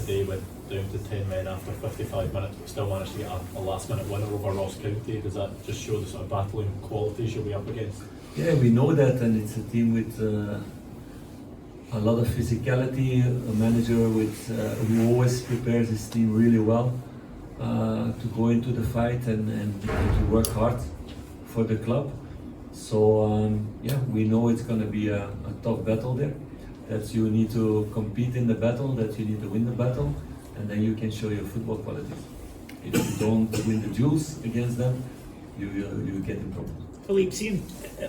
today with down to 10 men after 55 minutes, but still managed to get a last minute winner over Ross County. Does that just show the sort of battling qualities you'll be up against? Yeah, we know that, and it's a team with a lot of physicality, a manager who always prepares his team really well to go into the fight and to work hard for the club. So yeah, we know it's going to be a tough battle there, that you need to compete in the battle, that you need to win the battle, and then you can show your football qualities. If you don't win the duels against them, you get in trouble. Philippe, seeing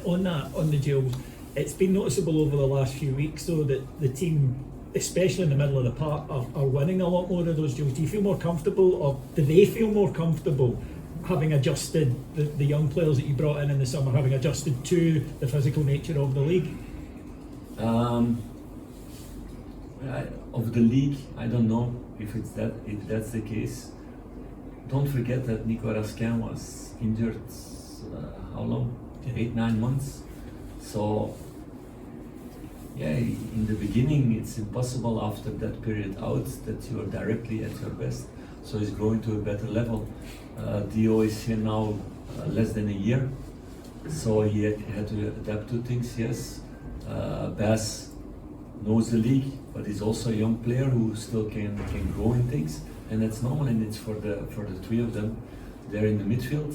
on the duels, it's been noticeable over the last few weeks though that the team, especially in the middle of the park, are winning a lot more of those duels. Do you feel more comfortable, or do they feel more comfortable having adjusted the young players that you brought in the summer, having adjusted to the physical nature of the league? Of the league, I don't know if that's the case. Don't forget that Nico Raskin was injured how long? 8-9 months. So yeah, in the beginning it's impossible after that period out that you are directly at your best. So he's growing to a better level. Dio is here now less than a year, so he had to adapt to things. Yes, Bas knows the league, but he's also a young player who still can grow in things, and that's normal. And it's for the three of them. They're in the midfield.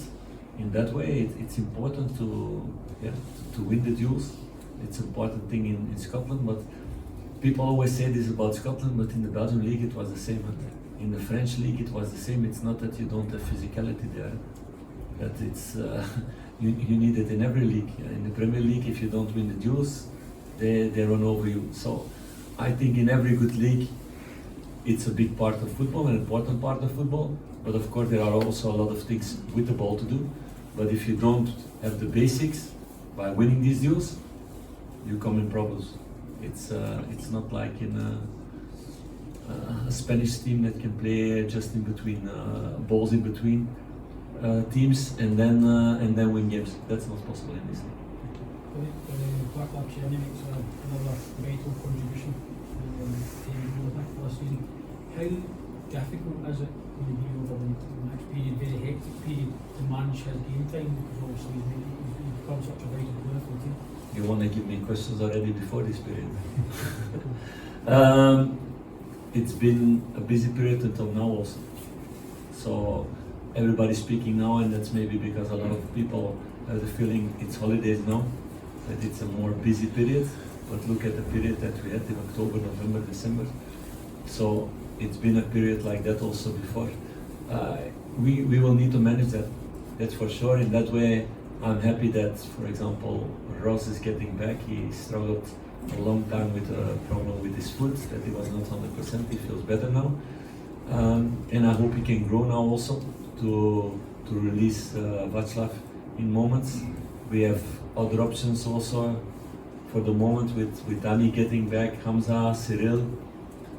In that way, it's important to win the duels. It's an important thing in Scotland. But people always say this about Scotland, but in the Belgian league it was the same. In the French league it was the same. It's not that you don't have physicality there, that it's you need it in every league. In the Premier League, if you don't win the duels, they run over you. So I think in every good league, it's a big part of football, an important part of football. But of course there are also a lot of things with the ball to do. But if you don't have the basics by winning these duels, you come in problems. It's not like in a Spanish team that can play just in between balls in between teams and then win games. That's not possible in this league. Black Labs Journey makes another vital contribution to the team last season. How difficult is it going to be over the next period, very hectic period, to manage his game time, because obviously he's become such a vital player for the team? You want to give me questions already before this period? It's been a busy period until now also. So everybody's speaking now, and that's maybe because a lot of people have the feeling it's holidays now, that it's a more busy period. But look at the period that we had in October, November, December. So it's been a period like that also before. We will need to manage that, that's for sure. In that way, I'm happy that, for example, Ross is getting back. He struggled a long time with a problem with his foot, that he was not 100%. He feels better now. And I hope he can grow now also to release Václav in moments. We have other options also for the moment with Dani getting back, Hamza, Cyril.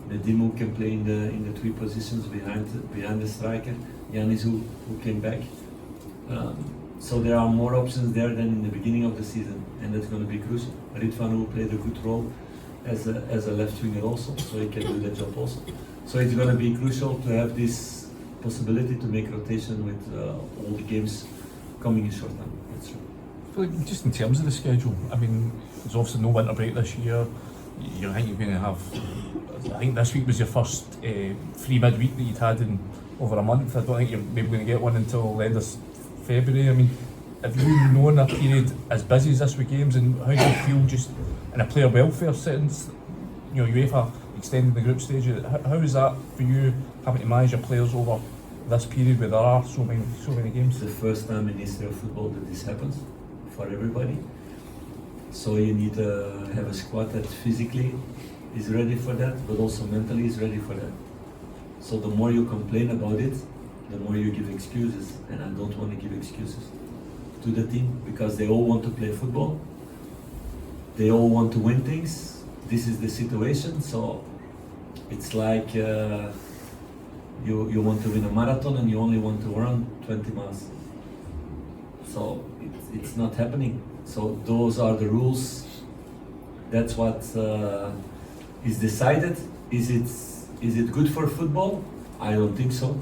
Nedimu can play in the three positions behind the striker. Yanis who came back. So there are more options there than in the beginning of the season, and that's going to be crucial. Ritvan who played a good role as a left winger also, so he can do that job also. So it's going to be crucial to have this possibility to make rotation with all the games coming in short time. That's true. Philippe, just in terms of the schedule, I mean, there's obviously no winter break this year. I think you're going to have, I think this week was your first free midweek that you'd had in over a month. I don't think you're maybe going to get one until the end of February. I mean, have you known a period as busy as this with games, and how do you feel just in a player welfare sense? You know, UEFA extending the group stage. How is that for you, having to manage your players over this period where there are so many games? It's the first time in history of football that this happens for everybody. So you need to have a squad that physically is ready for that, but also mentally is ready for that. So the more you complain about it, the more you give excuses, and I don't want to give excuses to the team, because they all want to play football, they all want to win things. This is the situation, so it's like you want to win a marathon and you only want to run 20 miles. So it's not happening. So those are the rules. That's what is decided. Is it Is it good for football? I don't think so,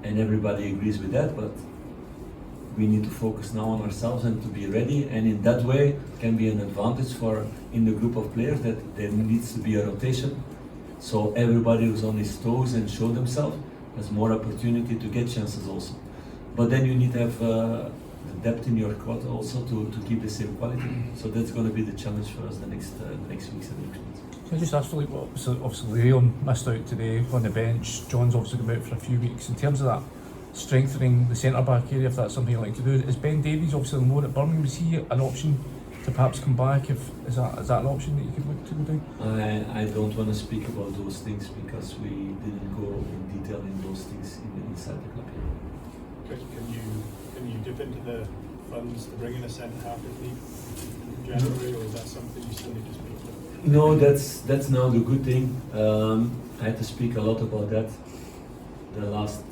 and everybody agrees with that. But we need to focus now on ourselves and to be ready. And in that way, can be an advantage for in the group of players that there needs to be a rotation. So everybody who's on his toes and show themselves has more opportunity to get chances also. But then you need to have the depth in your squad also to keep the same quality. So that's going to be the challenge for us the next weeks and next months. Can I just ask Philippe, obviously Leon missed out today on the bench, John's obviously been out for a few weeks. In terms of that, strengthening the centre-back area, if that's something you'd like to do, is Ben Davies obviously on loan at Birmingham, is he an option to perhaps come back? Is that an option that you could look to go down? I don't want to speak about those things because we didn't go in detail in those things inside the club. Can you dip into the funds to bring in a centre half in January, or is that something you still need to speak about? No, that's now the good thing. I had to speak a lot about that the last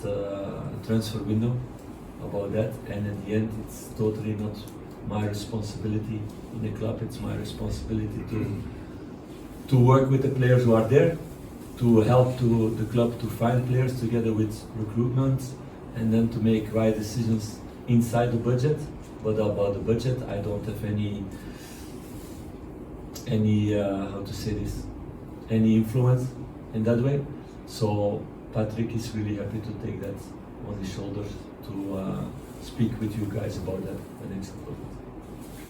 transfer window, about that, and in the end it's totally not my responsibility in the club. It's my responsibility to work with the players who are there, to help to the club to find players together with recruitment, and then to make right decisions inside the budget. But about the budget, I don't have any how to say this, any influence in that way. So Patrick is really happy to take that on his shoulders to speak with you guys about that the next couple of months.